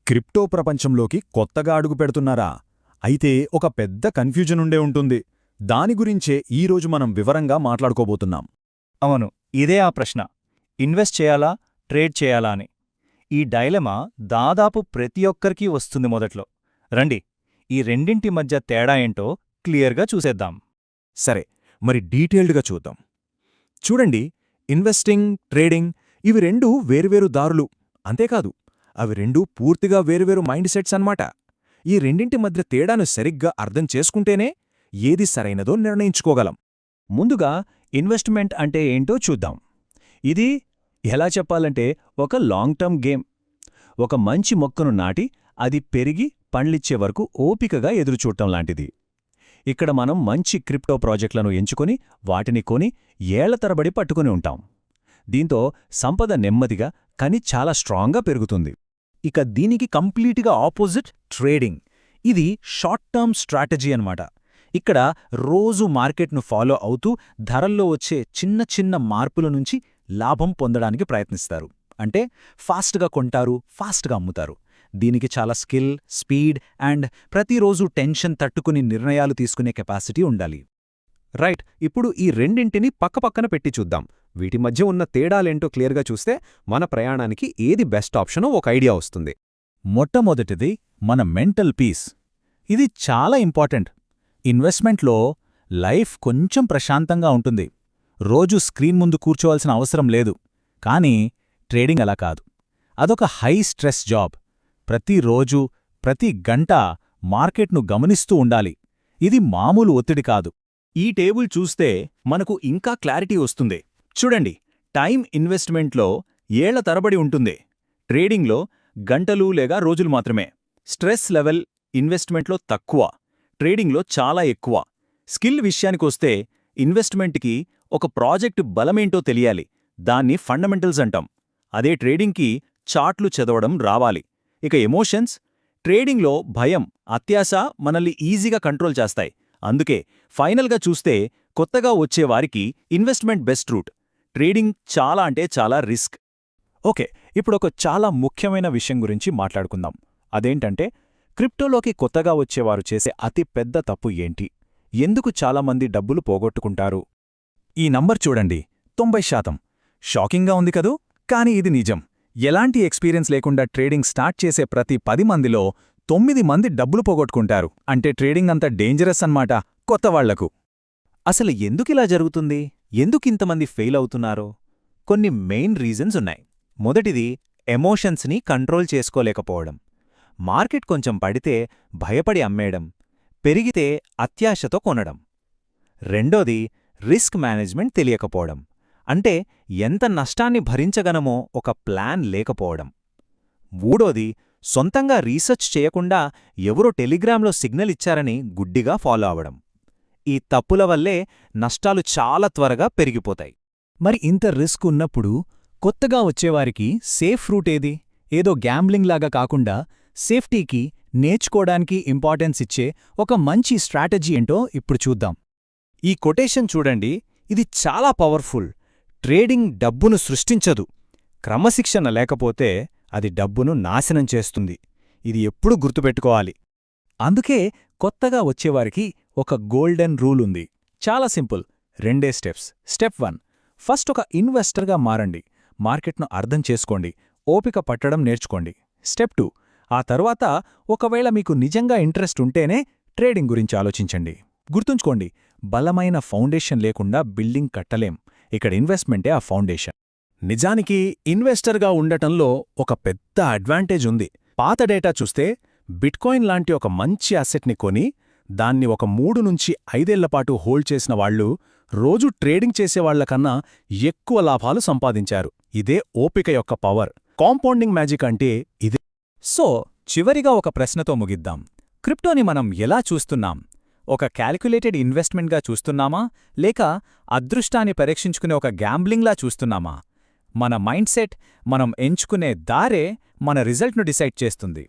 Crypto ప్రపంచంలోకి కొత్తగా అడుగుపెడుతున్నారా? అయితే ఒక పెద్ద కన్ఫ్యూజన్ ఉండే ఉంటుంది. దాని గురించే ఈరోజు మనం వివరంగా మాట్లాడుకోబోతున్నాం. అవును, ఇదే ఆ ప్రశ్న. ఇన్వెస్ట్ చేయాలా, ట్రేడ్ చేయాలా అని. ఈ డైలమా దాదాపు ప్రతి ఒక్కరికీ వస్తుంది మొదట్లో. రండి, ఈ రెండింటి మధ్య తేడా ఏంటో క్లియర్గా చూసేద్దాం. సరే, మరి డీటెయిల్డ్గా చూద్దాం. చూడండి, ఇన్వెస్టింగ్, ట్రేడింగ్ ఇవి రెండూ వేరువేరు దారులు. అంతేకాదు, అవి రెండూ పూర్తిగా వేరువేరు మైండ్ సెట్స్ అన్నమాట. ఈ రెండింటి మధ్య తేడాను సరిగ్గా అర్థం చేసుకుంటేనే ఏది సరైనదో నిర్ణయించుకోగలం. ముందుగా ఇన్వెస్ట్మెంట్ అంటే ఏంటో చూద్దాం. ఇది ఎలా చెప్పాలంటే ఒక లాంగ్ టర్మ్ గేమ్. ఒక మంచి మొక్కను నాటి అది పెరిగి పండ్లిచ్చే వరకు ఓపికగా ఎదురుచూడటం లాంటిది. ఇక్కడ మనం మంచి క్రిప్టో ప్రాజెక్టులను ఎంచుకొని వాటిని కొని ఏళ్ల తరబడి పట్టుకుని ఉంటాం. దీంతో సంపద నెమ్మదిగా కానీ చాలా స్ట్రాంగ్గా పెరుగుతుంది. ఇక దీనికి కంప్లీట్గా ఆపోజిట్ ట్రేడింగ్. ఇది షార్ట్ టర్మ్ స్ట్రాటజీ అన్నమాట. ఇక్కడ రోజు మార్కెట్ను ఫాలో అవుతూ ధరల్లో వచ్చే చిన్న చిన్న మార్పుల నుంచి లాభం పొందడానికి ప్రయత్నిస్తారు. అంటే ఫాస్ట్గా కొంటారు, ఫాస్ట్గా అమ్ముతారు. దీనికి చాలా స్కిల్, స్పీడ్ అండ్ ప్రతిరోజు టెన్షన్ తట్టుకుని నిర్ణయాలు తీసుకునే కెపాసిటీ ఉండాలి. రైట్, ఇప్పుడు ఈ రెండింటిని పక్కపక్కన పెట్టి చూద్దాం. వీటి మధ్య ఉన్న తేడాలేంటో క్లియర్గా చూస్తే మన ప్రయాణానికి ఏది బెస్ట్ ఆప్షనో ఒక ఐడియా వస్తుంది. మొట్టమొదటిది మన మెంటల్ పీస్. ఇది చాలా ఇంపార్టెంట్. ఇన్వెస్ట్మెంట్లో లైఫ్ కొంచెం ప్రశాంతంగా ఉంటుంది. రోజూ స్క్రీన్ ముందు కూర్చోవాల్సిన అవసరం లేదు. కానీ ట్రేడింగ్ అలా కాదు. అదొక హై స్ట్రెస్ జాబ్. ప్రతిరోజూ, ప్రతి గంట మార్కెట్ను గమనిస్తూ ఉండాలి. ఇది మామూలు ఒత్తిడి కాదు. ఈ టేబుల్ చూస్తే మనకు ఇంకా క్లారిటీ వస్తుంది. చూడండి, టైం ఇన్వెస్ట్మెంట్లో ఏళ్ల తరబడి ఉంటుంది. ట్రేడింగ్లో గంటలు లేదా రోజులు మాత్రమే. స్ట్రెస్ లెవెల్ ఇన్వెస్ట్మెంట్లో తక్కువ, ట్రేడింగ్లో చాలా ఎక్కువ. స్కిల్ విషయానికొస్తే ఇన్వెస్ట్మెంట్కి ఒక ప్రాజెక్టు బలమేంటో తెలియాలి. దాన్ని ఫండమెంటల్స్ అంటాం. అదే ట్రేడింగ్కి చార్ట్లు చదవడం రావాలి. ఇక ఎమోషన్స్, ట్రేడింగ్లో భయం, అత్యాశ మనల్ని ఈజీగా కంట్రోల్ చేస్తాయి. అందుకే ఫైనల్గా చూస్తే కొత్తగా వచ్చేవారికి ఇన్వెస్ట్మెంట్ బెస్ట్ రూట్. ట్రేడింగ్ చాలా అంటే చాలా రిస్క్. ఓకే, ఇప్పుడొక చాలా ముఖ్యమైన విషయం గురించి మాట్లాడుకుందాం. అదేంటంటే క్రిప్టోలోకి కొత్తగా వచ్చేవారు చేసే అతి పెద్ద తప్పు ఏంటి? ఎందుకు చాలామంది డబ్బులు పోగొట్టుకుంటారు? ఈ నంబర్ చూడండి, 90%. షాకింగ్గా ఉంది కదూ? కానీ ఇది నిజం. ఎలాంటి ఎక్స్పీరియన్స్ లేకుండా ట్రేడింగ్ స్టార్ట్ చేసే ప్రతి 10 మందిలో 9 మంది డబ్బులు పోగొట్టుకుంటారు. అంటే ట్రేడింగ్ అంత డేంజరస్ అన్నమాట కొత్తవాళ్లకు. అసలు ఎందుకిలా జరుగుతుంది? ఎందుకింతమంది ఫెయిల్ అవుతున్నారో? కొన్ని మెయిన్ రీజన్స్ ఉన్నాయి. మొదటిది ఎమోషన్స్ని కంట్రోల్ చేసుకోలేకపోవడం. మార్కెట్ కొంచెం పడితే భయపడి అమ్మేయడం, పెరిగితే అత్యాశతో కొనడం. రెండోది రిస్క్ మేనేజ్మెంట్ తెలియకపోవడం. అంటే ఎంత నష్టాన్ని భరించగలమో ఒక ప్లాన్ లేకపోవడం. మూడోది సొంతంగా రీసెర్చ్ చేయకుండా ఎవరో టెలిగ్రామ్లో సిగ్నల్ ఇచ్చారని గుడ్డిగా ఫాలో అవడం. ఈ తప్పుల వల్లే నష్టాలు చాలా త్వరగా పెరిగిపోతాయి. మరి ఇంత రిస్క్ ఉన్నప్పుడు కొత్తగా వచ్చేవారికి సేఫ్ రూట్ ఏది? ఏదో గ్యాంబ్లింగ్ లాగా కాకుండా సేఫ్టీకి, నేర్చుకోవడానికి ఇంపార్టెన్స్ ఇచ్చే ఒక మంచి స్ట్రాటజీ ఏంటో ఇప్పుడు చూద్దాం. ఈ కొటేషన్ చూడండి, ఇది చాలా పవర్ఫుల్. ట్రేడింగ్ డబ్బును సృష్టించదు. క్రమశిక్షణ లేకపోతే అది డబ్బును నాశనం చేస్తుంది. ఇది ఎప్పుడూ గుర్తుపెట్టుకోవాలి. అందుకే కొత్తగా వచ్చేవారికి ఒక గోల్డెన్ రూల్ ఉంది. చాలా సింపుల్, 2 స్టెప్స్. స్టెప్ 1, ఫస్ట్ ఒక ఇన్వెస్టర్గా మారండి. మార్కెట్ను అర్థం చేసుకోండి, ఓపిక పట్టడం నేర్చుకోండి. స్టెప్ 2, ఆ తర్వాత ఒకవేళ మీకు నిజంగా ఇంట్రెస్ట్ ఉంటేనే ట్రేడింగ్ గురించి ఆలోచించండి. గుర్తుంచుకోండి, బలమైన ఫౌండేషన్ లేకుండా బిల్డింగ్ కట్టలేం. ఇక్కడ ఇన్వెస్ట్మెంటే ఆ ఫౌండేషన్. నిజానికి ఇన్వెస్టర్గా ఉండటంలో ఒక పెద్ద అడ్వాంటేజ్ ఉంది. పాత డేటా చూస్తే బిట్కాయిన్ లాంటి ఒక మంచి అసెట్ని కొని దాన్ని ఒక 3 నుంచి 5 ఏళ్లపాటు హోల్డ్ చేసిన వాళ్లు రోజూ ట్రేడింగ్ చేసేవాళ్లకన్నా ఎక్కువ లాభాలు సంపాదించారు. ఇదే ఓపిక యొక్క పవర్. కాంపౌండింగ్ మ్యాజిక్ అంటే ఇదే. సో చివరిగా ఒక ప్రశ్నతో ముగిద్దాం. క్రిప్టోని మనం ఎలా చూస్తున్నాం? ఒక క్యాలిక్యులేటెడ్ ఇన్వెస్ట్మెంట్గా చూస్తున్నామా, లేక అదృష్టాన్ని పరీక్షించుకునే ఒక గ్యాంబ్లింగ్లా చూస్తున్నామా? మన మైండ్ సెట్, మనం ఎంచుకునే దారే మన రిజల్ట్ను డిసైడ్ చేస్తుంది.